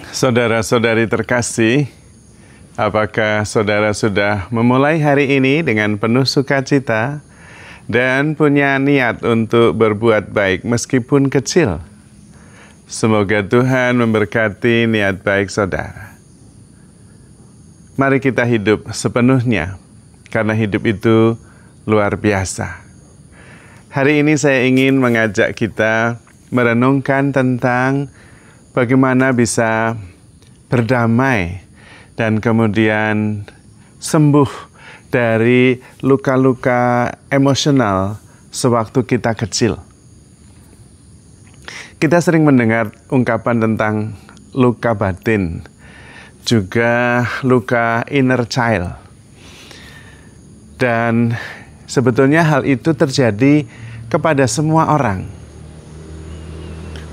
Saudara-saudari terkasih, apakah saudara sudah memulai hari ini dengan penuh sukacita dan punya niat untuk berbuat baik meskipun kecil? Semoga Tuhan memberkati niat baik saudara. Mari kita hidup sepenuhnya, karena hidup itu luar biasa. Hari ini saya ingin mengajak kita merenungkan tentang bagaimana bisa berdamai dan kemudian sembuh dari luka-luka emosional sewaktu kita kecil. Kita sering mendengar ungkapan tentang luka batin, juga luka inner child. Dan sebetulnya hal itu terjadi kepada semua orang.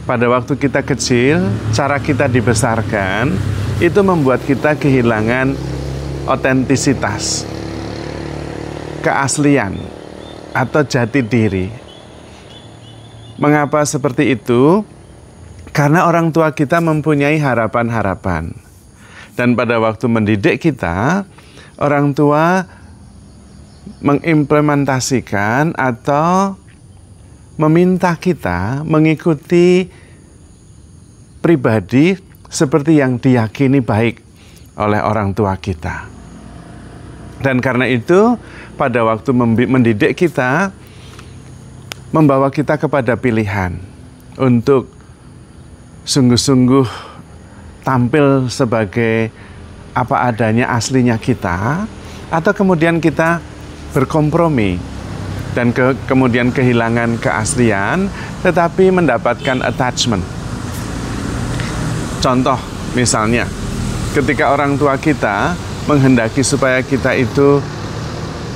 Pada waktu kita kecil, cara kita dibesarkan, itu membuat kita kehilangan otentisitas, keaslian, atau jati diri. Mengapa seperti itu? Karena orang tua kita mempunyai harapan-harapan. Dan pada waktu mendidik kita, orang tua mengimplementasikan atau meminta kita mengikuti pribadi seperti yang diyakini baik oleh orang tua kita. Dan karena itu, pada waktu mendidik kita, membawa kita kepada pilihan untuk sungguh-sungguh tampil sebagai apa adanya aslinya kita, atau kemudian kita berkompromi dan kemudian kehilangan keaslian, tetapi mendapatkan attachment. Contoh, misalnya, ketika orang tua kita menghendaki supaya kita itu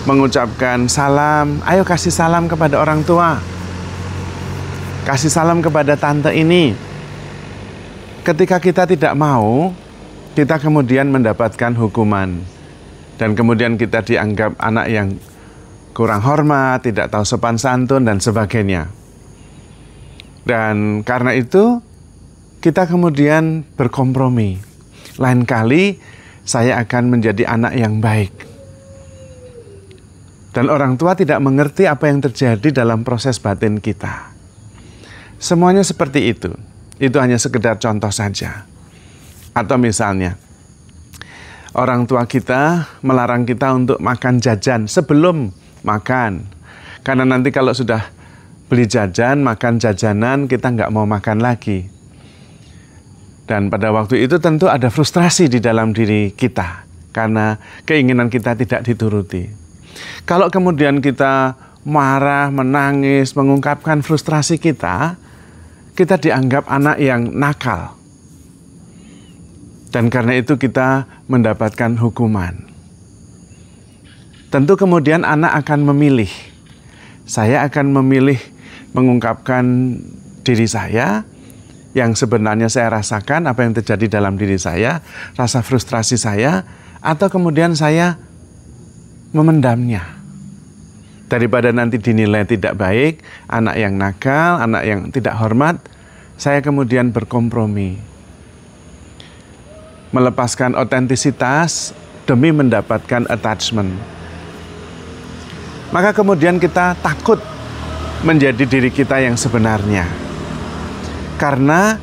mengucapkan salam, ayo kasih salam kepada orang tua, kasih salam kepada tante ini. Ketika kita tidak mau, kita kemudian mendapatkan hukuman. Dan kemudian kita dianggap anak yang kurang hormat, tidak tahu sopan santun, dan sebagainya. Dan karena itu, kita kemudian berkompromi. Lain kali, saya akan menjadi anak yang baik. Dan orang tua tidak mengerti apa yang terjadi dalam proses batin kita. Semuanya seperti itu. Itu hanya sekedar contoh saja. Atau misalnya, orang tua kita melarang kita untuk makan jajan sebelum makan. Karena nanti kalau sudah beli jajan, makan jajanan, kita nggak mau makan lagi. Dan pada waktu itu tentu ada frustrasi di dalam diri kita, karena keinginan kita tidak dituruti. Kalau kemudian kita marah, menangis, mengungkapkan frustrasi kita dianggap anak yang nakal. Dan karena itu kita mendapatkan hukuman. Tentu kemudian anak akan memilih. Saya akan memilih mengungkapkan diri saya, yang sebenarnya saya rasakan, apa yang terjadi dalam diri saya, rasa frustrasi saya, atau kemudian saya memendamnya. Daripada nanti dinilai tidak baik, anak yang nakal, anak yang tidak hormat, saya kemudian berkompromi. Melepaskan otentisitas demi mendapatkan attachment. Maka kemudian kita takut menjadi diri kita yang sebenarnya. Karena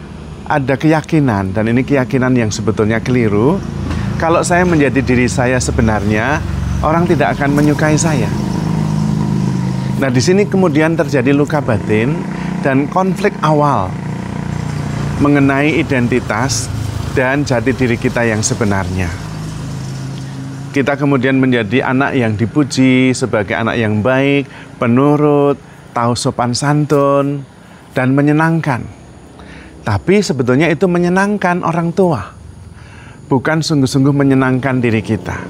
ada keyakinan, dan ini keyakinan yang sebetulnya keliru, kalau saya menjadi diri saya sebenarnya, orang tidak akan menyukai saya. Nah, di sini kemudian terjadi luka batin dan konflik awal mengenai identitas dan jati diri kita yang sebenarnya. Kita kemudian menjadi anak yang dipuji sebagai anak yang baik, penurut, tahu sopan santun, dan menyenangkan. Tapi sebetulnya itu menyenangkan orang tua, bukan sungguh-sungguh menyenangkan diri kita.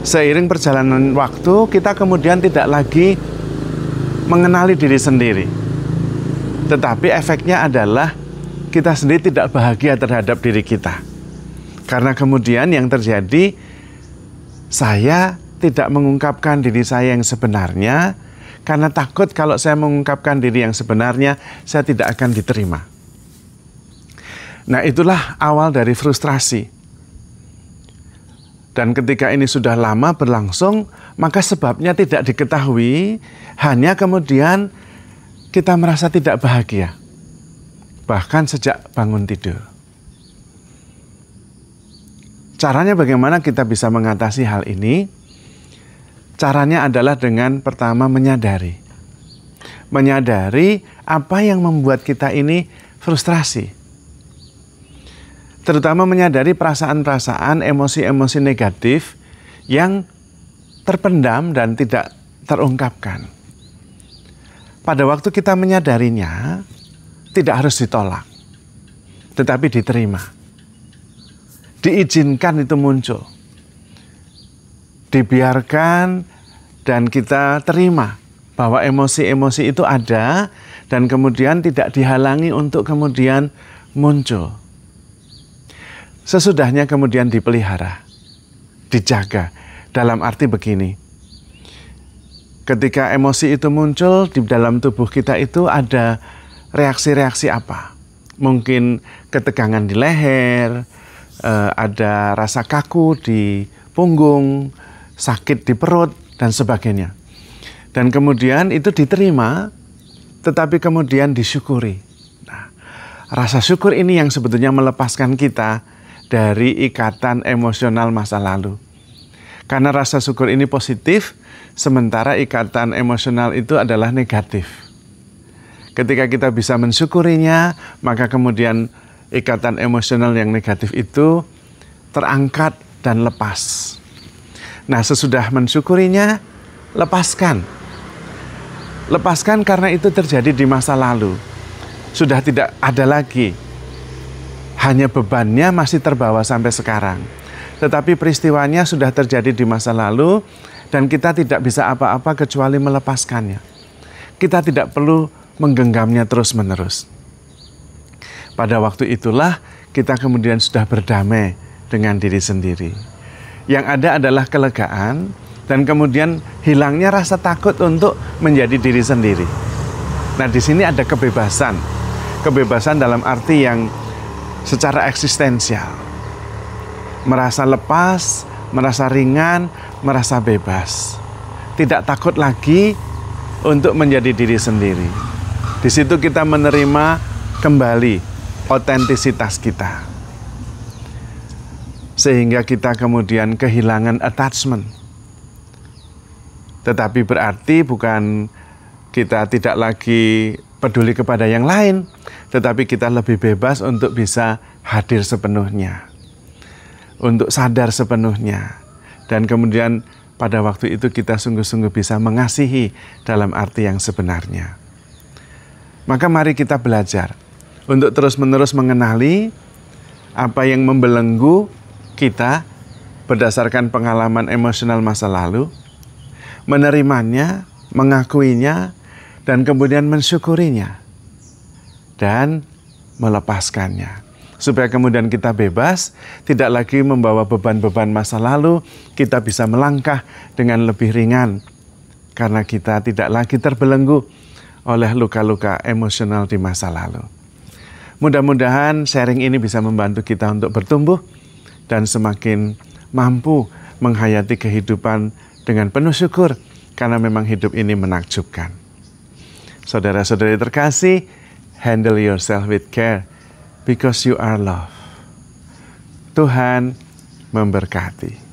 Seiring perjalanan waktu, kita kemudian tidak lagi mengenali diri sendiri. Tetapi efeknya adalah kita sendiri tidak bahagia terhadap diri kita. Karena kemudian yang terjadi, saya tidak mengungkapkan diri saya yang sebenarnya, karena takut kalau saya mengungkapkan diri yang sebenarnya, saya tidak akan diterima. Nah, itulah awal dari frustrasi. Dan ketika ini sudah lama berlangsung, maka sebabnya tidak diketahui, hanya kemudian kita merasa tidak bahagia. Bahkan sejak bangun tidur. Caranya bagaimana kita bisa mengatasi hal ini? Caranya adalah dengan pertama menyadari. Menyadari apa yang membuat kita ini frustrasi. Terutama menyadari perasaan-perasaan, emosi-emosi negatif yang terpendam dan tidak terungkapkan. Pada waktu kita menyadarinya, tidak harus ditolak, tetapi diterima. Diizinkan itu muncul. Dibiarkan dan kita terima bahwa emosi-emosi itu ada dan kemudian tidak dihalangi untuk kemudian muncul. Sesudahnya kemudian dipelihara, dijaga, dalam arti begini. Ketika emosi itu muncul di dalam tubuh kita itu ada reaksi-reaksi apa? Mungkin ketegangan di leher, ada rasa kaku di punggung, sakit di perut, dan sebagainya. Dan kemudian itu diterima, tetapi kemudian disyukuri. Nah, rasa syukur ini yang sebetulnya melepaskan kita dari ikatan emosional masa lalu. Karena rasa syukur ini positif, sementara ikatan emosional itu adalah negatif. Ketika kita bisa mensyukurinya, maka kemudian ikatan emosional yang negatif itu terangkat dan lepas. Nah, sesudah mensyukurinya, lepaskan. Lepaskan karena itu terjadi di masa lalu. Sudah tidak ada lagi. Hanya bebannya masih terbawa sampai sekarang. Tetapi peristiwanya sudah terjadi di masa lalu dan kita tidak bisa apa-apa kecuali melepaskannya. Kita tidak perlu menggenggamnya terus-menerus. Pada waktu itulah kita kemudian sudah berdamai dengan diri sendiri. Yang ada adalah kelegaan dan kemudian hilangnya rasa takut untuk menjadi diri sendiri. Nah, di sini ada kebebasan. Kebebasan dalam arti yang secara eksistensial. Merasa lepas, merasa ringan, merasa bebas. Tidak takut lagi untuk menjadi diri sendiri. Di situ kita menerima kembali otentisitas kita. Sehingga kita kemudian kehilangan attachment. Tetapi berarti bukan kita tidak lagi peduli kepada yang lain, tetapi kita lebih bebas untuk bisa hadir sepenuhnya, untuk sadar sepenuhnya, dan kemudian pada waktu itu kita sungguh-sungguh bisa mengasihi dalam arti yang sebenarnya. Maka mari kita belajar untuk terus-menerus mengenali apa yang membelenggu kita berdasarkan pengalaman emosional masa lalu, menerimanya, mengakuinya, dan kemudian mensyukurinya dan melepaskannya. Supaya kemudian kita bebas, tidak lagi membawa beban-beban masa lalu, kita bisa melangkah dengan lebih ringan karena kita tidak lagi terbelenggu oleh luka-luka emosional di masa lalu. Mudah-mudahan sharing ini bisa membantu kita untuk bertumbuh dan semakin mampu menghayati kehidupan dengan penuh syukur karena memang hidup ini menakjubkan. Saudara-saudari terkasih, handle yourself with care because you are loved. Tuhan memberkati.